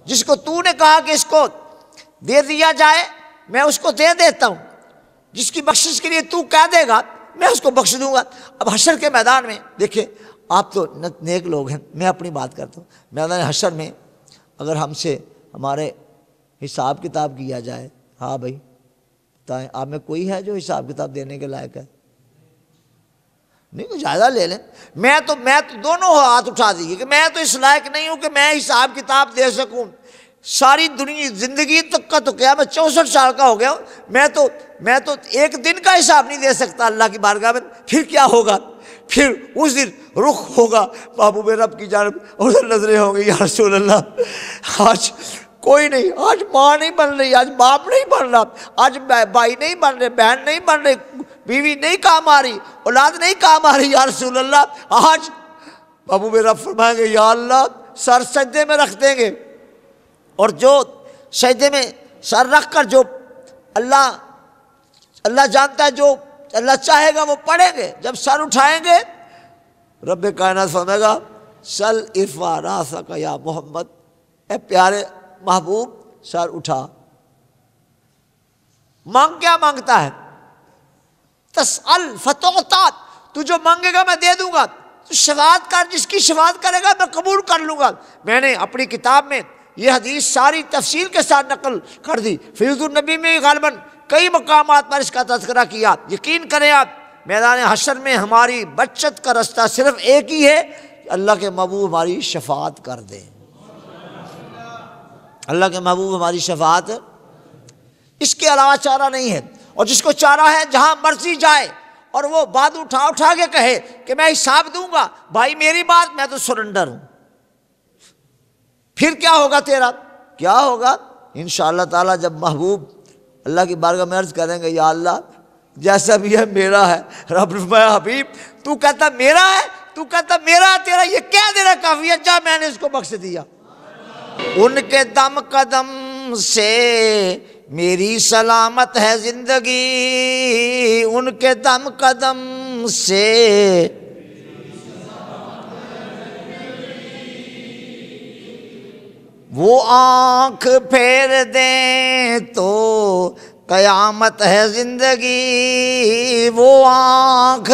جس کو تو نے کہا کہ اس کو دے دیا جائے میں اس کو دے دیتا ہوں، جس کی بخشش کے لیے تو کہہ دے گا میں اس کو بخش دوں گا۔ اب حشر کے میدان میں دیکھیں، آپ تو نیک لوگ ہیں، میں اپنی بات کرتا ہوں، میدان حشر میں اگر ہم سے ہمارے حساب کتاب کیا جائے، ہاں بھائی بتائیں آپ میں کوئی ہے جو حساب کتاب دینے کے لائق ہے؟ نہیں، تو جائزہ لے لیں۔ میں تو دونوں ہاتھ اٹھا دیجیے کہ میں تو اس لائق نہیں ہوں کہ میں حساب کتاب دے سکوں۔ ساری دنیا زندگی تک کا تو کیا، میں 64 سال کا ہو گیا ہوں، میں تو ایک دن کا حساب نہیں دے سکتا اللہ کی بارگاہ میں۔ پھر کیا ہوگا؟ پھر اس دن رخ ہوگا محبوب رب کی جانب، ادھر نظریں ہوں گی، یا رسول اللہ آج کوئی نہیں، آج ماں نہیں بن رہی، آج باپ نہیں بن رہا، آج بھائی نہیں بن رہے، بہن نہیں بن رہے، بیوی نہیں کام آ رہی، اولاد نہیں کام آ رہی، یا رسول اللہ آج محبوب رب فرمائیں گے یا اللہ سر سجدے میں رکھ دیں گے، اور جو سجدے میں سر رکھ کر جو اللہ جانتا ہے، جو اللہ چاہے گا وہ پڑھیں گے، جب سر اٹھائیں گے رب کائنات فرمائے گا سل ارفع راسک یا محمد، اے پیارے محبوب سر اٹھا۔ مانگ کیا مانگتا ہے؟ تسأل فتعطى، تو جو مانگے گا میں دے دوں گا، تو شفاعت کر، جس کی شفاعت کرے گا میں قبول کر لوں گا۔ میں نے اپنی کتاب میں یہ حدیث ساری تفصیل کے ساتھ نقل کر دی، فیض النبی میں غالباً کئی مقامات پر اس کا تذکرہ کیا۔ یقین کریں آپ میدان حشر میں ہماری بچت کا رستہ صرف ایک ہی ہے، اللہ کے محبوب ہماری شفاعت کر دیں، اللہ کے محبوب ہماری شفاعت، اس کے علاوہ چارہ نہیں ہے۔ اور جس کو چارہ ہے جہاں مرضی جائے اور وہ بات اٹھا کے کہے کہ میں حساب دوں گا، بھائی میری بات، میں تو سرنڈر ہوں، پھر کیا ہوگا تیرا؟ کیا ہوگا؟ انشاءاللہ تعالیٰ جب محبوب اللہ کی بارگاہ میں عرض کریں گے یا اللہ جیسا بھی ہے میرا ہے، رب فرمایا حبیب تو کہتا میرا ہے، تو کہتا میرا ہے، تیرا یہ کہہ دینا کافی ہے، جا میں نے اس کو بخش دیا۔ ان کے دم قدم سے میری سلامت ہے زندگی، ان کے دم قدم سے وہ آنکھ پھیر دیں تو قیامت ہے زندگی، وہ آنکھ